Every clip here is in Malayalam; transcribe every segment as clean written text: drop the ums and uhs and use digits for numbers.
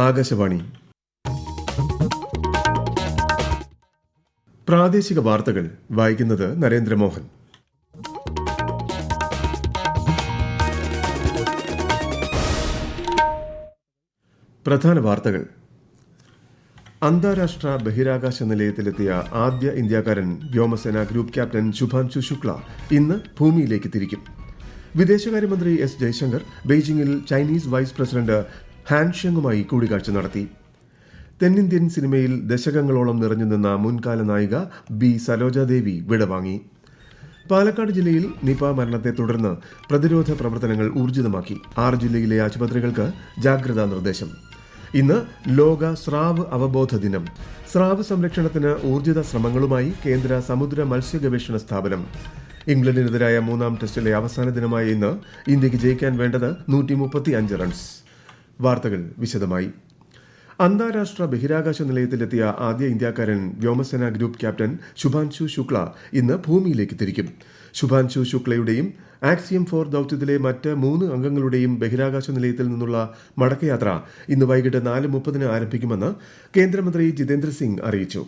ആകാശവാണി പ്രാദേശിക വാർത്തകൾ വായിക്കുന്നത് നരേന്ദ്രമോഹൻ. പ്രധാന വാർത്തകൾ. അന്താരാഷ്ട്ര ബഹിരാകാശ നിലയത്തിലെത്തിയ ആദ്യ ഇന്ത്യക്കാരൻ വ്യോമസേന ഗ്രൂപ്പ് ക്യാപ്റ്റൻ ശുഭാൻശു ശുക്ല ഇന്ന് ഭൂമിയിലേക്ക് തിരിക്കും. വിദേശകാര്യമന്ത്രി എസ് ജയശങ്കർ ബെയ്ജിംഗിൽ ചൈനീസ് വൈസ് പ്രസിഡന്റ് ഹാൻ ഷെങ്ങുമായി കൂടിക്കാഴ്ച നടത്തി. തെന്നിന്ത്യൻ സിനിമയിൽ ദശകങ്ങളോളം നിറഞ്ഞുനിന്ന മുൻകാല നായിക ബി സരോജാദേവി വിടവാങ്ങി. പാലക്കാട് ജില്ലയിൽ നിപ മരണത്തെ തുടർന്ന് പ്രതിരോധ പ്രവർത്തനങ്ങൾ ഊർജിതമാക്കി. 6 ജില്ലയിലെ ആശുപത്രികൾക്ക് ജാഗ്രതാ നിർദ്ദേശം. ഇന്ന് ലോക സ്രാവ് അവബോധ ദിനം. സ്രാവ് സംരക്ഷണത്തിന് ഊർജിത ശ്രമങ്ങളുമായി കേന്ദ്ര സമുദ്ര മത്സ്യ ഗവേഷണ സ്ഥാപനം. ഇംഗ്ലണ്ടിനെതിരായ 3-ാം ടെസ്റ്റിലെ അവസാന ദിനമായ ഇന്ന് ഇന്ത്യക്ക് ജയിക്കാൻ വേണ്ടത് 135 റൺസ്. വാർത്തകൾ വിശദമായി. അന്താരാഷ്ട്ര ബഹിരാകാശ നിലയത്തിലെത്തിയ ആദ്യ ഇന്ത്യക്കാരൻ വ്യോമസേന ഗ്രൂപ്പ് ക്യാപ്റ്റൻ ശുഭാൻശു ശുക്ല ഇന്ന് ഭൂമിയിലേക്ക് തിരിക്കും. ശുഭാൻശു ശുക്ലയുടെയും ആക്സിയം 4 ദൌത്യത്തിലെ മറ്റ് 3 അംഗങ്ങളുടെയും ബഹിരാകാശ നിലയത്തിൽ നിന്നുള്ള മടക്കയാത്ര ഇന്ന് വൈകിട്ട് 4:30 ആരംഭിക്കുമെന്ന് കേന്ദ്രമന്ത്രി ജിതേന്ദ്ര സിംഗ് അറിയിച്ചു.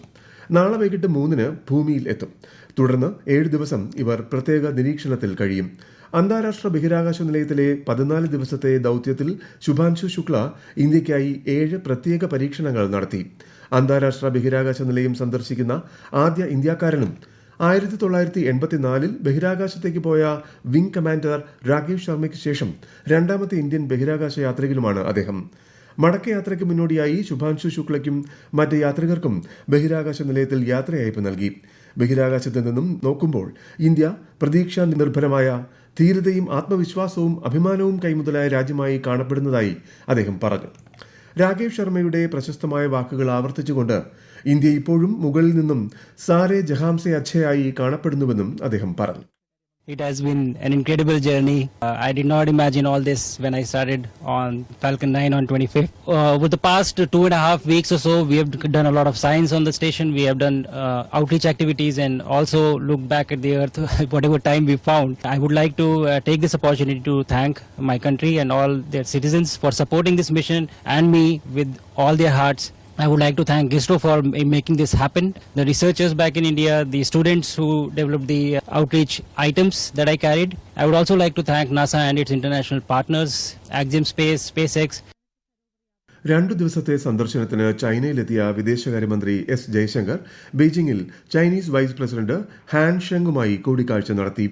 നാളെ വൈകിട്ട് 3 ഭൂമിയിൽ എത്തും. തുടർന്ന് 7 ദിവസം ഇവർ പ്രത്യേക നിരീക്ഷണത്തിൽ കഴിയും. അന്താരാഷ്ട്ര ബഹിരാകാശ നിലയത്തിലെ 14 ദിവസത്തെ ദൌത്യത്തിൽ ശുഭാൻശു ശുക്ല ഇന്ത്യയ്ക്കായി 7 പ്രത്യേക പരീക്ഷണങ്ങൾ നടത്തി. അന്താരാഷ്ട്ര ബഹിരാകാശ നിലയം സന്ദർശിക്കുന്ന ആദ്യ ഇന്ത്യക്കാരനും 1984 ബഹിരാകാശത്തേക്ക് പോയ വിംഗ് കമാൻഡർ രാകേഷ് ശർമ്മയ്ക്ക് ശേഷം 2ാമത്തെ ഇന്ത്യൻ ബഹിരാകാശ യാത്രികനുമാണ് അദ്ദേഹം. മടക്കയാത്രയ്ക്ക് മുന്നോടിയായി ശുഭാൻശു ശുക്ലയ്ക്കും മറ്റ് യാത്രികർക്കും ബഹിരാകാശ നിലയത്തിൽ യാത്രയയപ്പ് നൽകി. ബഹിരാകാശത്ത് നിന്നും നോക്കുമ്പോൾ ഇന്ത്യ പ്രതീക്ഷാ നിർഭരമായ ധീരതയും ആത്മവിശ്വാസവും അഭിമാനവും കൈമുതലായ രാജ്യമായി കാണപ്പെടുന്നതായി അദ്ദേഹം പറഞ്ഞു. രാകേഷ് ശർമ്മയുടെ പ്രശസ്തമായ വാക്കുകൾ ആവർത്തിച്ചുകൊണ്ട് ഇന്ത്യ ഇപ്പോഴും മുകളിൽ നിന്നും സാരേ ജഹാംസെ അച്ഛയായി കാണപ്പെടുന്നുവെന്നും അദ്ദേഹം പറഞ്ഞു. It has been an incredible journey. I did not imagine all this when I started on Falcon 9 on 25th. Over the past 2.5 weeks or so, we have done a lot of science on the station. We have done outreach activities and also looked back at the Earth, whatever time we found. I would like to take this opportunity to thank my country and all their citizens for supporting this mission and me with all their hearts. I would like to thank ISRO for making this happen, the researchers back in India, the students who developed the outreach items that I carried. I would also like to thank NASA and its international partners, Axiom Space, SpaceX. 2 ദിവസത്തെ സന്ദർശനത്തിന് ചൈനയിലെത്തിയ വിദേശകാര്യമന്ത്രി എസ് ജയശങ്കർ ബെയ്ജിംഗിൽ ചൈനീസ് വൈസ് പ്രസിഡന്റ് ഹാൻ ഷെങ്ങുമായി കൂടിക്കാഴ്ച നടത്തി.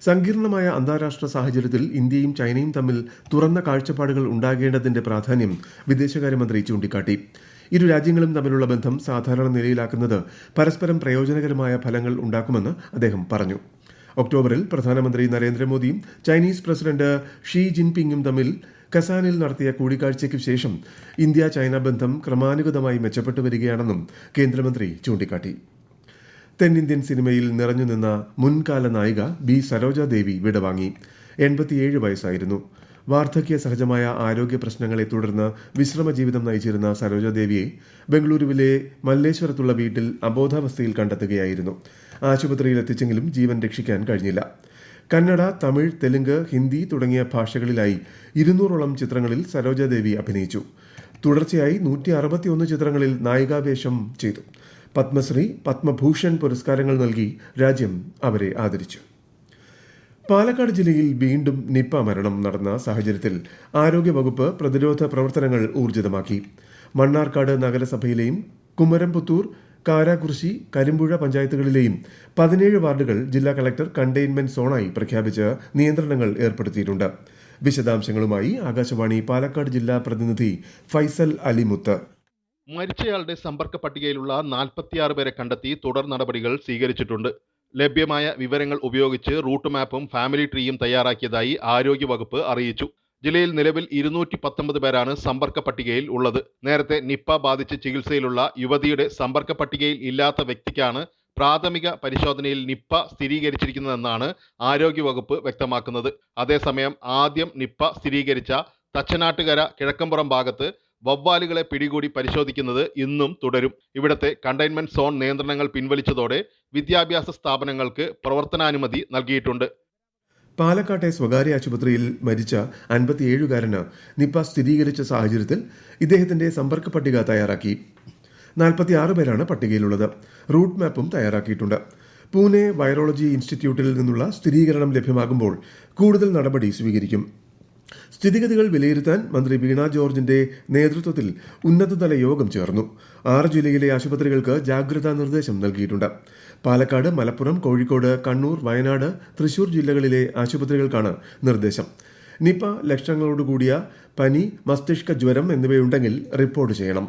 സങ്കീർണമായ അന്താരാഷ്ട്ര സാഹചര്യത്തിൽ ഇന്ത്യയും ചൈനയും തമ്മിൽ തുറന്ന കാഴ്ചപ്പാടുകൾ ഉണ്ടാകേണ്ടതിന്റെ പ്രാധാന്യം വിദേശകാര്യമന്ത്രി ചൂണ്ടിക്കാട്ടി. ഇരു രാജ്യങ്ങളും തമ്മിലുള്ള ബന്ധം സാധാരണ നിലയിലാക്കുന്നത് പരസ്പരം പ്രയോജനകരമായ ഫലങ്ങൾ ഉണ്ടാക്കുമെന്ന് അദ്ദേഹം പറഞ്ഞു. ഒക്ടോബറിൽ പ്രധാനമന്ത്രി നരേന്ദ്രമോദിയും ചൈനീസ് പ്രസിഡന്റ് ഷീ ജിൻപിങ്ങും തമ്മിൽ കസാനിൽ നടത്തിയ കൂടിക്കാഴ്ചയ്ക്ക് ശേഷം ഇന്ത്യ ചൈന ബന്ധം ക്രമാനുഗതമായി മെച്ചപ്പെട്ടു വരികയാണെന്നും കേന്ദ്രമന്ത്രി ചൂണ്ടിക്കാട്ടി. തെന്നിന്ത്യൻ സിനിമയിൽ നിറഞ്ഞുനിന്ന മുൻകാല നായിക ബി സരോജാദേവി വിടവാങ്ങി. 87 വയസ്സായിരുന്നു. വാർദ്ധക്യ സഹജമായ ആരോഗ്യ പ്രശ്നങ്ങളെ തുടർന്ന് വിശ്രമ ജീവിതം നയിച്ചിരുന്ന സരോജാദേവിയെ ബംഗളൂരുവിലെ മല്ലേശ്വരത്തുള്ള വീട്ടിൽ അബോധാവസ്ഥയിൽ കണ്ടെത്തുകയായിരുന്നു. ആശുപത്രിയിൽ എത്തിച്ചെങ്കിലും ജീവൻ രക്ഷിക്കാൻ കഴിഞ്ഞില്ല. കന്നഡ, തമിഴ്, തെലുങ്ക്, ഹിന്ദി തുടങ്ങിയ ഭാഷകളിലായി 200ഓളം ചിത്രങ്ങളിൽ സരോജാദേവി അഭിനയിച്ചു. തുടർച്ചയായി 161 ചിത്രങ്ങളിൽ നായികാവേഷം ചെയ്തു. പത്മശ്രീ, പത്മഭൂഷൺ പുരസ്കാരങ്ങൾ നൽകി രാജ്യം അവരെ ആദരിച്ചു. പാലക്കാട് ജില്ലയിൽ വീണ്ടും നിപ മരണം നടന്ന സാഹചര്യത്തിൽ ആരോഗ്യവകുപ്പ് പ്രതിരോധ പ്രവർത്തനങ്ങൾ ഊർജിതമാക്കി. മണ്ണാർക്കാട് നഗരസഭയിലെയും കുമരംപുത്തൂർ, കാരാകുറിശി, കരിമ്പുഴ പഞ്ചായത്തുകളിലെയും 17 വാർഡുകൾ ജില്ലാ കളക്ടർ കണ്ടെയ്ൻമെന്റ് സോണായി പ്രഖ്യാപിച്ച് നിയന്ത്രണങ്ങൾ ഏർപ്പെടുത്തിയിട്ടുണ്ട്. വിശദാംശങ്ങളുമായി ആകാശവാണി പാലക്കാട് ജില്ലാ പ്രതിനിധി ഫൈസൽ അലിമുത്ത്. മരിച്ചയാളുടെ സമ്പർക്ക പട്ടികയിലുള്ള 46 പേരെ കണ്ടെത്തി തുടർ നടപടികൾ സ്വീകരിച്ചിട്ടുണ്ട്. ലഭ്യമായ വിവരങ്ങൾ ഉപയോഗിച്ച് റൂട്ട് മാപ്പും ഫാമിലി ട്രീയും തയ്യാറാക്കിയതായി ആരോഗ്യവകുപ്പ് അറിയിച്ചു. ജില്ലയിൽ നിലവിൽ 219 പേരാണ് സമ്പർക്ക പട്ടികയിൽ ഉള്ളത്. നേരത്തെ നിപ്പ ബാധിച്ച് ചികിത്സയിലുള്ള യുവതിയുടെ സമ്പർക്ക പട്ടികയിൽ ഇല്ലാത്ത വ്യക്തിക്കാണ് പ്രാഥമിക പരിശോധനയിൽ നിപ്പ സ്ഥിരീകരിച്ചിരിക്കുന്നതെന്നാണ് ആരോഗ്യവകുപ്പ് വ്യക്തമാക്കുന്നത്. അതേസമയം ആദ്യം നിപ്പ സ്ഥിരീകരിച്ച തച്ചനാട്ടുകര കിഴക്കമ്പുറം ഭാഗത്ത് വവ്വാലുകളെ പിടികൂടി പരിശോധിക്കുന്നത് ഇന്നും തുടരും. ഇവിടത്തെ കണ്ടെയ്ൻമെന്റ് സോൺ നിയന്ത്രണങ്ങൾ പിൻവലിച്ചതോടെ വിദ്യാഭ്യാസ സ്ഥാപനങ്ങൾക്ക് പ്രവർത്തനാനുമതി നൽകിയിട്ടുണ്ട്. പാലക്കാട്ടെ സ്വകാര്യ ആശുപത്രിയിൽ മരിച്ച 57-കാരന് നിപ സ്ഥിരീകരിച്ച സാഹചര്യത്തിൽ ഇദ്ദേഹത്തിന്റെ സമ്പർക്ക പട്ടിക തയ്യാറാക്കി. 46 പേരാണ് പട്ടികയിലുള്ളത്. റൂട്ട് മാപ്പും തയ്യാറാക്കിയിട്ടുണ്ട്. പൂനെ വൈറോളജി ഇൻസ്റ്റിറ്റ്യൂട്ടിൽ നിന്നുള്ള സ്ഥിരീകരണം ലഭ്യമാകുമ്പോൾ കൂടുതൽ നടപടി സ്വീകരിക്കും. സ്ഥിതിഗതികൾ വിലയിരുത്താൻ മന്ത്രി വീണ ജോർജിന്റെ നേതൃത്വത്തിൽ ഉന്നതതല യോഗം ചേർന്നു. 6 ജില്ലയിലെ ആശുപത്രികൾക്ക് ജാഗ്രതാ നിർദ്ദേശം നൽകിയിട്ടുണ്ട്. പാലക്കാട്, മലപ്പുറം, കോഴിക്കോട്, കണ്ണൂർ, വയനാട്, തൃശൂർ ജില്ലകളിലെ ആശുപത്രികൾക്കാണ് നിർദ്ദേശം. നിപ ലക്ഷണങ്ങളോടുകൂടിയ പനി, മസ്തിഷ്ക ജ്വരം എന്നിവയുണ്ടെങ്കിൽ റിപ്പോർട്ട് ചെയ്യണം.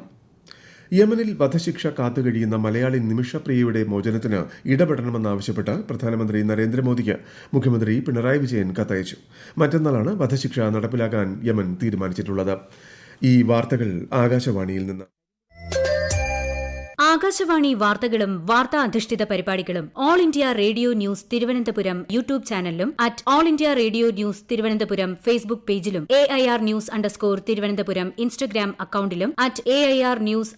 യമനിൽ വധശിക്ഷ കാത്തുകഴിയുന്ന മലയാളി നിമിഷപ്രിയയുടെ മോചനത്തിന് ഇടപെടണമെന്നാവശ്യപ്പെട്ട് പ്രധാനമന്ത്രി നരേന്ദ്രമോദിക്ക് മുഖ്യമന്ത്രി പിണറായി വിജയൻ കത്തയച്ചു. മറ്റന്നാളാണ് വധശിക്ഷ നടപ്പിലാക്കാൻ യമൻ തീരുമാനിച്ചിട്ടുള്ളത്. ഈ വാർത്തകൾ ആകാശവാണിയിൽ നിന്ന്. ആകാശവാണി വാർത്തകളും വാർത്താ അധിഷ്ഠിത പരിപാടികളും all India radio news Thiruvananthapuram YouTube ചാനലിലും @all India radio news Thiruvananthapuram Facebook പേജിലും AIR ന്യൂസ് _ ഇൻസ്റ്റഗ്രാം അക്കൌണ്ടിലും @AIR ന്യൂസ്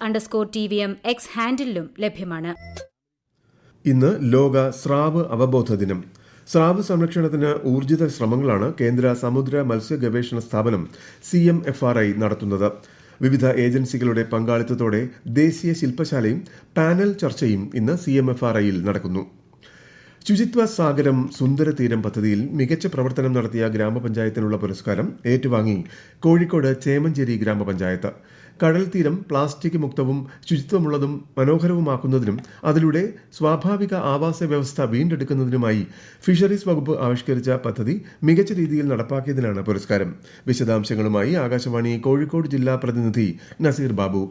_TVM X ഹാൻഡിലും ലഭ്യമാണ്. ഇന്ന് ലോക സ്രാവ് അവബോധ ദിനം. സ്രാവ് സംരക്ഷണത്തിന് ഊർജിത ശ്രമങ്ങളാണ് കേന്ദ്ര സമുദ്ര മത്സ്യ ഗവേഷണ സ്ഥാപനം CMFRI നടത്തുന്നത്. വിവിധ ഏജൻസികളുടെ പങ്കാളിത്തത്തോടെ ദേശീയ ശില്പശാലയും പാനൽ ചർച്ചയും ഇന്ന് CMFRIയിൽ നടക്കുന്നു. ശുചിത്വ സാഗരം സുന്ദര തീരം പദ്ധതിയിൽ മികച്ച പ്രവർത്തനം നടത്തിയ ഗ്രാമപഞ്ചായത്തിനുള്ള പുരസ്കാരം ഏറ്റുവാങ്ങി കോഴിക്കോട് ചേമഞ്ചേരി ഗ്രാമപഞ്ചായത്ത്. കടൽ തീരം പ്ലാസ്റ്റിക് മുക്തവും ശുചിത്വമുള്ളതും മനോഹരവുമാക്കുന്നതിനും അതിലൂടെ സ്വാഭാവിക ആവാസ വ്യവസ്ഥ വീണ്ടെടുക്കുന്നതിനുമായി ഫിഷറീസ് വകുപ്പ് ആവിഷ്കരിച്ച പദ്ധതി മികച്ച രീതിയിൽ നടപ്പാക്കിയതിനാണ് പുരസ്കാരം. വിശദാംശങ്ങളുമായി ആകാശവാണി കോഴിക്കോട് ജില്ലാ പ്രതിനിധി നസീർ ബാബു.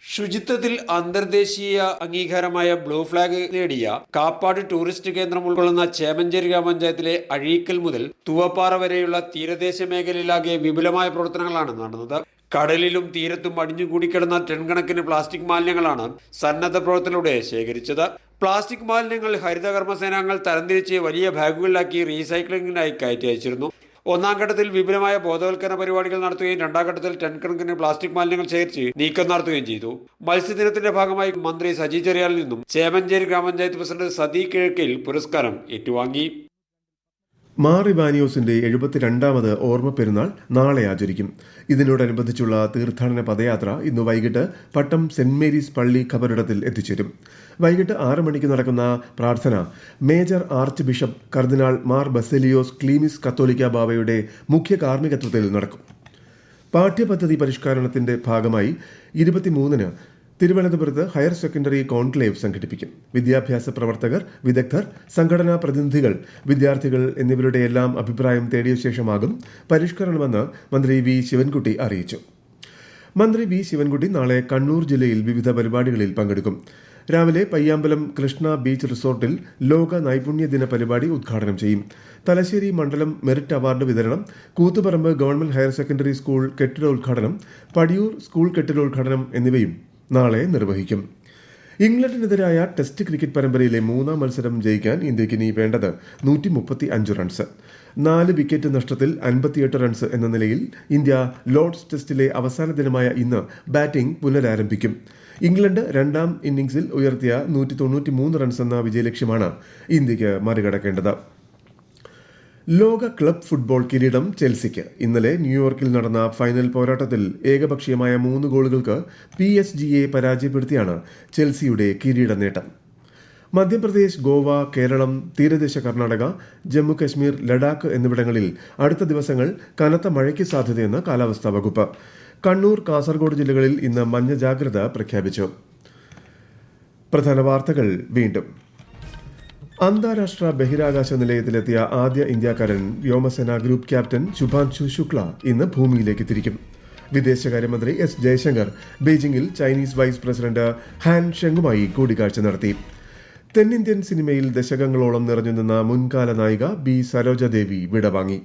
ശുചിത്വത്തിൽ അന്തർദേശീയ അംഗീകാരമായ ബ്ലൂ ഫ്ലാഗ് നേടിയ കാപ്പാട് ടൂറിസ്റ്റ് കേന്ദ്രം ഉൾക്കൊള്ളുന്ന ചേമഞ്ചേരി ഗ്രാമപഞ്ചായത്തിലെ അഴീക്കൽ മുതൽ തൂവപ്പാറ വരെയുള്ള തീരദേശ മേഖലയിലാകെ വിപുലമായ പ്രവർത്തനങ്ങളാണ് നടന്നത്. കടലിലും തീരത്തും അടിഞ്ഞുകൂടിക്കിടന്ന ടൺ കണക്കിന് പ്ലാസ്റ്റിക് മാലിന്യങ്ങളാണ് സന്നദ്ധ പ്രവർത്തനത്തിലൂടെ ശേഖരിച്ചത്. പ്ലാസ്റ്റിക് മാലിന്യങ്ങൾ ഹരിതകർമ്മസേനാംഗങ്ങൾ തരംതിരിച്ച് വലിയ ബാഗുകളിലാക്കി റീസൈക്ലിംഗിനായി കയറ്റി അയച്ചിരുന്നു. ഒന്നാം ഘട്ടത്തിൽ വിപുലമായ ബോധവൽക്കരണ പരിപാടികൾ നടത്തുകയും രണ്ടാം ഘട്ടത്തിൽ ടൺ കണക്കിന് പ്ലാസ്റ്റിക് മാലിന്യങ്ങൾ ശേഖരിച്ച് നീക്കം നടത്തുകയും ചെയ്തു. മത്സ്യദിനത്തിന്റെ ഭാഗമായി മന്ത്രി സജി ചെറിയാനിൽ നിന്നും ചേമഞ്ചേരി ഗ്രാമപഞ്ചായത്ത് പ്രസിഡന്റ് സതി കിഴക്കിൽ പുരസ്കാരം ഏറ്റുവാങ്ങി. മാർ ഇവാനിയോസിന്റെ 72ാമത് ഓർമ്മ പെരുന്നാൾ നാളെ ആചരിക്കും. ഇതിനോടനുബന്ധിച്ചുള്ള തീർത്ഥാടന പദയാത്ര ഇന്ന് വൈകിട്ട് പട്ടം സെന്റ് മേരീസ് പള്ളി ഖബറിടത്തിൽ എത്തിച്ചേരും. വൈകിട്ട് 6 മണിക്ക് നടക്കുന്ന പ്രാർത്ഥന മേജർ ആർച്ച് ബിഷപ്പ് കർദിനാൾ മാർ ബസേലിയോസ് ക്ലീമിസ് കത്തോലിക്ക ബാവയുടെ മുഖ്യ കാർമ്മികത്വത്തിൽ നടക്കും. പാഠ്യപദ്ധതി പരിഷ്കരണത്തിന്റെ ഭാഗമായി 23-ന് തിരുവനന്തപുരത്ത് ഹയർ സെക്കൻഡറി കോൺക്ലേവ് സംഘടിപ്പിക്കും. വിദ്യാഭ്യാസ പ്രവർത്തകർ, വിദഗ്ധർ, സംഘടനാ പ്രതിനിധികൾ, വിദ്യാർത്ഥികൾ എന്നിവരുടെയെല്ലാം അഭിപ്രായം തേടിയ ശേഷമാകും പരിഷ്കരണമെന്ന് മന്ത്രി വി ശിവൻകുട്ടി അറിയിച്ചു. മന്ത്രി വി ശിവൻകുട്ടി നാളെ കണ്ണൂർ ജില്ലയിൽ വിവിധ പരിപാടികളിൽ പങ്കെടുക്കും. രാവിലെ പയ്യാമ്പലം കൃഷ്ണ ബീച്ച് റിസോർട്ടിൽ ലോക നൈപുണ്യ ദിന പരിപാടി ഉദ്ഘാടനം ചെയ്യും. തലശ്ശേരി മണ്ഡലം മെറിറ്റ് അവാർഡ് വിതരണം, Koothuparamba government higher secondary school കെട്ടിടോദ്ഘാടനം, പടിയൂർ സ്കൂൾ കെട്ടിടോദ്ഘാടനം എന്നിവയും നാളെ നിർവഹിക്കും. ഇംഗ്ലണ്ടിനെതിരായ ടെസ്റ്റ് ക്രിക്കറ്റ് പരമ്പരയിലെ 3-ാം മത്സരം ജയിക്കാൻ ഇന്ത്യക്ക് ഇനി വേണ്ടത് 135 റൺസ്. 4 വിക്കറ്റ് നഷ്ടത്തിൽ 58 റൺസ് എന്ന നിലയിൽ ഇന്ത്യ ലോർഡ്സ് ടെസ്റ്റിലെ അവസാന ദിനമായ ഇന്ന് ബാറ്റിംഗ് പുനരാരംഭിക്കും. ഇംഗ്ലണ്ട് 2ാം ഇന്നിംഗ്സിൽ ഉയർത്തിയ 193 റൺസ് എന്ന വിജയലക്ഷ്യമാണ് ഇന്ത്യക്ക് മറികടക്കേണ്ടത്. ലോക ക്ലബ് ഫുട്ബോൾ കിരീടം ചെൽസിക്ക്. ഇന്നലെ ന്യൂയോർക്കിൽ നടന്ന ഫൈനൽ പോരാട്ടത്തിൽ ഏകപക്ഷീയമായ 3 ഗോളുകൾക്ക് PSG-യെ പരാജയപ്പെടുത്തിയാണ് ചെൽസിയുടെ കിരീട നേട്ടം. മധ്യപ്രദേശ്, ഗോവ, കേരളം, തീരദേശ കർണാടക, ജമ്മു കശ്മീർ, ലഡാക്ക് എന്നിവിടങ്ങളിൽ അടുത്ത ദിവസങ്ങൾ കനത്ത മഴയ്ക്ക് സാധ്യതയെന്ന് കാലാവസ്ഥാ വകുപ്പ്. കണ്ണൂർ, കാസർഗോഡ് ജില്ലകളിൽ ഇന്ന് മഞ്ഞ ജാഗ്രത പ്രഖ്യാപിച്ചു. പ്രധാന വാർത്തകൾ വീണ്ടും. അന്താരാഷ്ട്ര ബഹിരാകാശ നിലയത്തിലെത്തിയ ആദ്യ ഇന്ത്യക്കാരൻ വ്യോമസേന ഗ്രൂപ്പ് ക്യാപ്റ്റൻ ശുഭാൻശു ശുക്ല ഇന്ന് ഭൂമിയിലേക്ക് തിരിക്കും. വിദേശകാര്യമന്ത്രി S ജയശങ്കർ ബീജിംഗിൽ ചൈനീസ് വൈസ് പ്രസിഡന്റ് ഹാൻ ഷെങ്ങുമായി കൂടിക്കാഴ്ച നടത്തി. തെന്നിന്ത്യൻ സിനിമയിൽ ദശകങ്ങളോളം നിറഞ്ഞുനിന്ന മുൻകാല നായിക B സരോജദേവി വിടവാങ്ങി.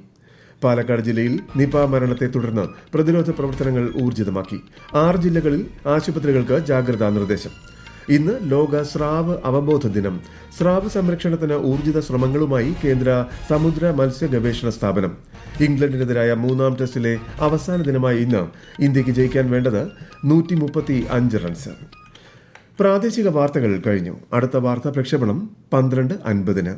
പാലക്കാട് ജില്ലയിൽ നിപ മരണത്തെ തുടർന്ന് പ്രതിരോധ പ്രവർത്തനങ്ങൾ ഊർജിതമാക്കി. 6 ജില്ലകളിൽ ആശുപത്രികൾക്ക് ജാഗ്രതാ നിർദ്ദേശം. ഇന്ന് ലോക സ്രാവ് അവബോധ ദിനം. സ്രാവ് സംരക്ഷണത്തിന് ഊർജിത ശ്രമങ്ങളുമായി കേന്ദ്ര സമുദ്ര മത്സ്യ ഗവേഷണ സ്ഥാപനം. ഇംഗ്ലണ്ടിനെതിരായ 3-ാം ടെസ്റ്റിലെ അവസാന ദിനമായ ഇന്ന് ഇന്ത്യക്ക് ജയിക്കാൻ വേണ്ടത് 135 റൺസ്. പ്രാദേശിക വാർത്തകൾ കഴിഞ്ഞു. അടുത്ത വാർത്താ പ്രക്ഷേപണം 12:50.